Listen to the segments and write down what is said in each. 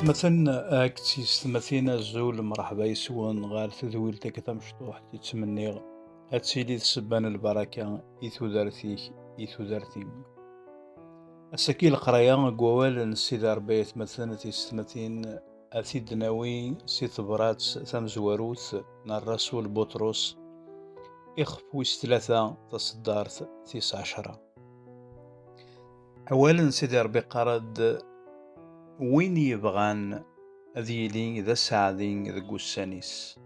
إثمثن أكتي إثمثينا الزول مرحبا يسون غار تذويل تكتا مشطوح تتمنيغ هاتسيلي تسبان البركة إيثو دارتيك إيثو دارتيم السكي القرايا قوال نسيد ربي إثمثن تيستمثين أثيد ناوي سي ثبرات ثمزواروث الرسول بطرس إخفويس ثلاثة تصدارت 19. أولا سيدي ربي قرد وين يبغان أذ ذا سعدين ذا قسانيس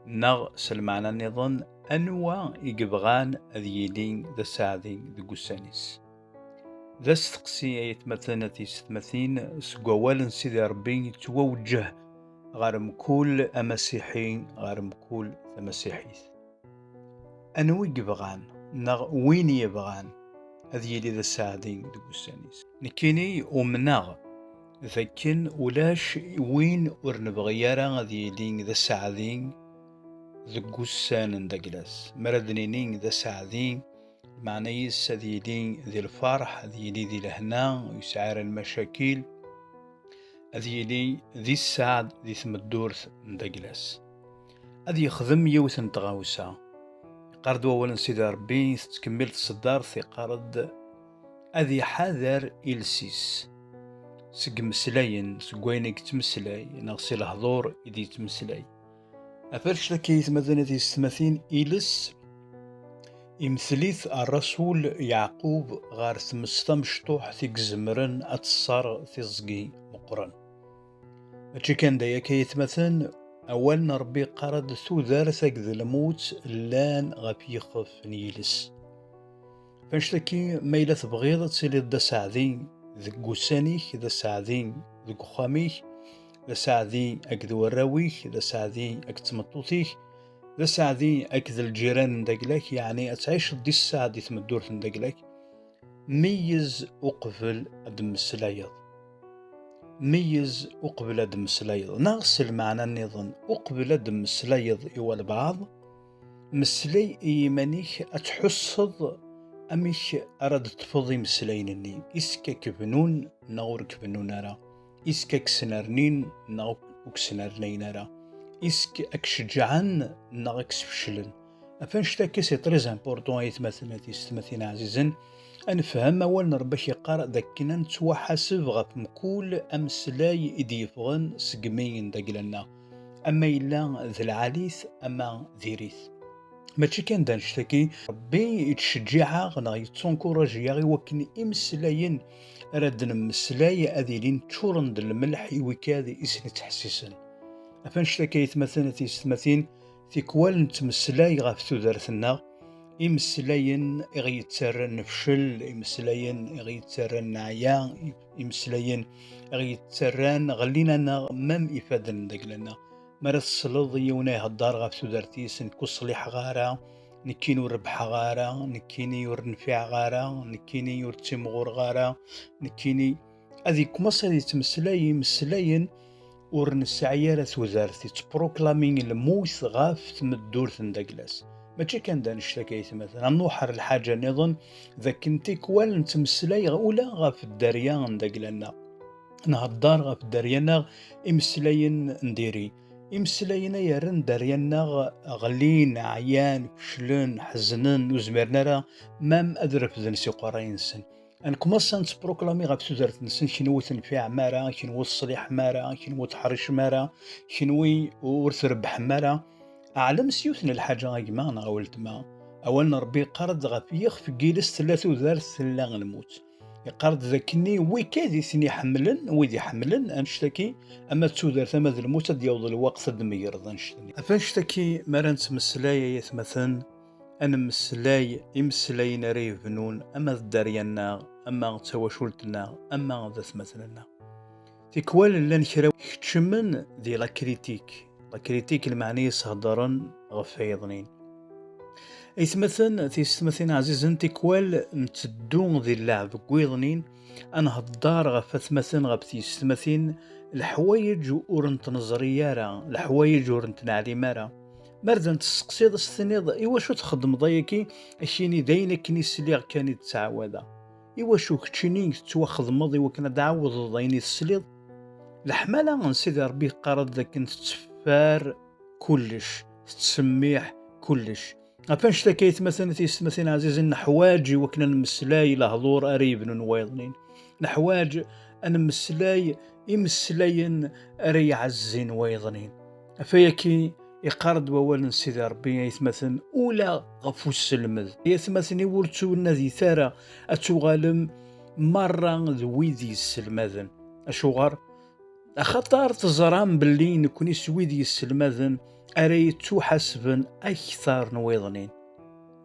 نغ سلمعنا النظن أنوا يقبغان أذ ذا سعدين ذا قسانيس ذا استقسي يتمثلنا تيستمثين سقوال سيدي ربي توجه غارم كل أمسيحين غارم كل أمسيحيث أنوا يقبغان نغ وين يبغان أذ ذا سعدين ذا قسانيس نكيني ومنغ ذاكن ولاش وين ورنبغيارا غادي يلين ذا سعدين ذا قسان ندقلاس مردنينين ذا سعدين معنى يس ذي يلين ذي الفرح ذي يلي ذي الهنا ويسعر المشاكل ذي يلي ذي السعد ذي ثم الدورث ندقلاس ذي يخدم يوثن تغاوسا قرد أولا سيدي ربي تكمل تصدار في قرد ذي حذر إلسيس سق مسلاين سقوينك تمسلاي نغسي الهضور إذي تمسلاي أفرش لك يتمثلنا تيستمثين إلس يمثليث الرسول يعقوب غار ثمستا مشطوح ثيك زمرن أتصار ثيزقي مقرن هادشي كان دايا كيتمثل أولنا ربي قرد ثوذار ثاك ذا الموت لان غابيخف نيلس فاش لكي ميلا تبغيض تسيلي دا سعدين ذك قسانيك ذا سعدين ذك خاميك ذا سعدي أكذ وراويك ذا سعدي أكتمطوثيك ذا سعدي أكذ الجيران ندقلك يعني أتعيش دي السعدي ثم الدور ندقلك ميز أقبل أدم السلايض ميز أقبل أدم السلايض نغسل معنى النظام أقبل أدم السلايض إيوا البعض مسلي إيمانيك أتحصد أميش أراد تفضي مسلاينني إسكا كبنون نغور كبنون أرى إسكا كسنارنين نغور كسنارنين أرى إسكا أكشجعن نغور كسفشلن أفنش تاكي سي تريز امبورطون يتمثلنا تيستمثين عزيزا أنفهم أول نربش يقارأ ذاكنا نتوحاسب غف مكول أمسلاي إديفغن سقمين داقلنا أما إلا ذي العاليث أما ذيريث ماشي كان دانشتكي ربي يتشجعها غنا يتسونكوراجيا غي وكن إمسلاين راد نمسلاي أذيلين تشورن الملح وكادي إسن تحسيسن أفنشتكي يتمثلنا تيستمثين تيكوال نتمسلاي غاف تودارثنا إمسلاين إغي يتسرن نفشل إمسلاين إغي يتسرن نعيا إمسلاين إغي يتسرن غلينا مام إفادن داقلنا مرض الصلض يوناه الدار غاف تودارتيس نكو صليح غارة نكينو ربح غارة نكيني ورنفع غارة نكيني ورتمغور غارة نكيني هذي كمصر يتمسلاي مسلاين ورنسعيارة وزارتي تبروكلامين الموث غاف تمدور ثندقلاس ماشي كان دانشتكي مثلا نوحر الحاجة نظن ذا كنتي كوال نتمسلاي غولا غاف الداريان ندقلنا نهدار غاف الداريان إمسلاين نديري إمسلاينا يرن داريانا غلين عيان فشلن حزنن وزمرنا راه مام أدرف ذنسي قراين سن أنكم أصلا تبروكلامي غاب سوزارت نسن شنو تنفيع مارا شنو الصليح مارا شنو تحرش مارا شنو ورث ربح مارا أعلم سيوثنا الحاجة غايما أنا غولت ما أولنا ربي قرد غاب يخف جيلس ثلاثة ذارت ثلا الموت يقرد ذاكني ويكادي ثني حملن ويدي حملن أنشتكي أما تسودر ثم ذا الموت ديوض الوقت دمير ذنشتني أفنشتكي مرنت مسلاي يثمثن أنا مسلاي إمسلاي ناري فنون أما الدارينا أما تواشولتنا أما ذا ثمثلنا تكوال اللي نكراو يكتشمن دي لا كريتيك المعنية صهدرن غفايضنين تيستمثين عزيزا تيكوال نتدون ذي اللعب قويضنين أنا هالدار غفتمثن غبتيستمثين الحوايج ورنت نظريارا الحوايج ورنت نعليمارا مردا تسقسيض السنيض إوا شو تخدم ضيكي أشيني داينا كني سليغ كاني تسعودا إوا شو كتشيني تواخذ مضي وكنا دعوض ضيني السليض الحمالة من سيدي ربي قرض ذاك تتفار كلش، تسميح كلش. أفنش تكيت مثلا مثلا عزيز نحواج وكنا نمسلاي لهضور قريب نوايضنين، نحواج أنا مسلاي إمسلاين أري عزين وايضنين، فيكي يقرض ووال سيدي ربي يتمثل أولى غفو السلمذ يتمثل ورتو النذي ثارة أتغالم مرة ذويدي السلمذن أشغر خطر تزرام باللي نكوني سويدي السلمذن أريتو حسبا أكثر نويضنين.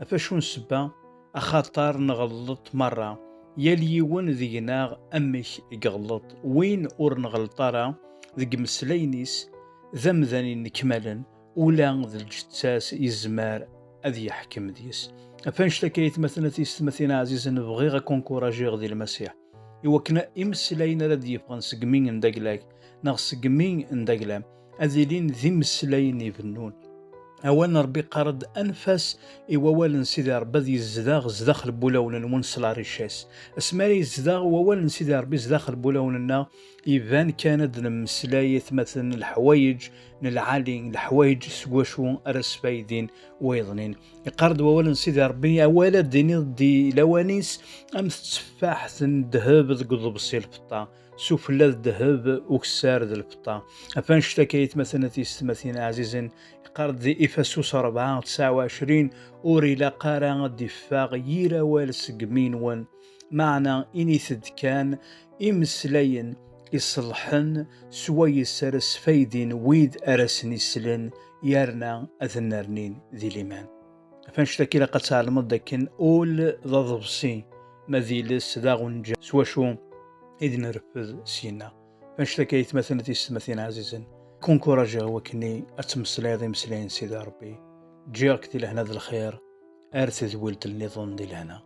أفاشون سبا أخطر نغلط مرة يليون ذينا أمك يغلط وين أور نغلطارا ذي مسلينيس ذمذني نكملا ولا ذي الجتاس يزمار أذي يحكم ديس. أفانش تكيت مثلا تيستمثينا عزيزا نبغي غا كونكوراجي غدي المسيح إوا كنا إمسلاينا راد يبغى نسقمين ندقلاك ناغ سقمين ندقلام أذيلين ذي مسلاين يبنون أولا ربي قرض أنفس إووال سيدي ربي ذي الزداغ زداخل بولاون ونصلا ريشاس اسماري الزداغ ووال سيدي ربي زداخل بولاوننا إيفان كانت نمسلاية مثلا الحوايج العالي الحوايج سواشو أرس فايدين ويضنين يقرض ووال سيدي ربي أولا ديني دي لوانيس أم تسفاح ذهب ذقضب السيلفطا سفلى الذهب وكسار ذا الفطا أفان اشتكيت مثلا تيستمثين عزيزا قرض ذي إفسوس 4:29 أوري لقارا دفاغ يرا والسقمين ون معنى إني ثد كان إمسلين يصلحن سوي سرس فايدين ويد أرسني سلن يارنا أذنرنين ذي ليمان فانشتكي لقد تعلم داكن أول ذا ضبسي مذيلس ذا غنجا سواشو إذن نرفض سينا فانشتكيت مثلا تيستمثين عزيزا كون كوراجي هو كني أتمسلاي ذي مسلاين سيدي ربي جيرك دي لهنا ذا الخير أرث ذي ولد النظام دي لهنا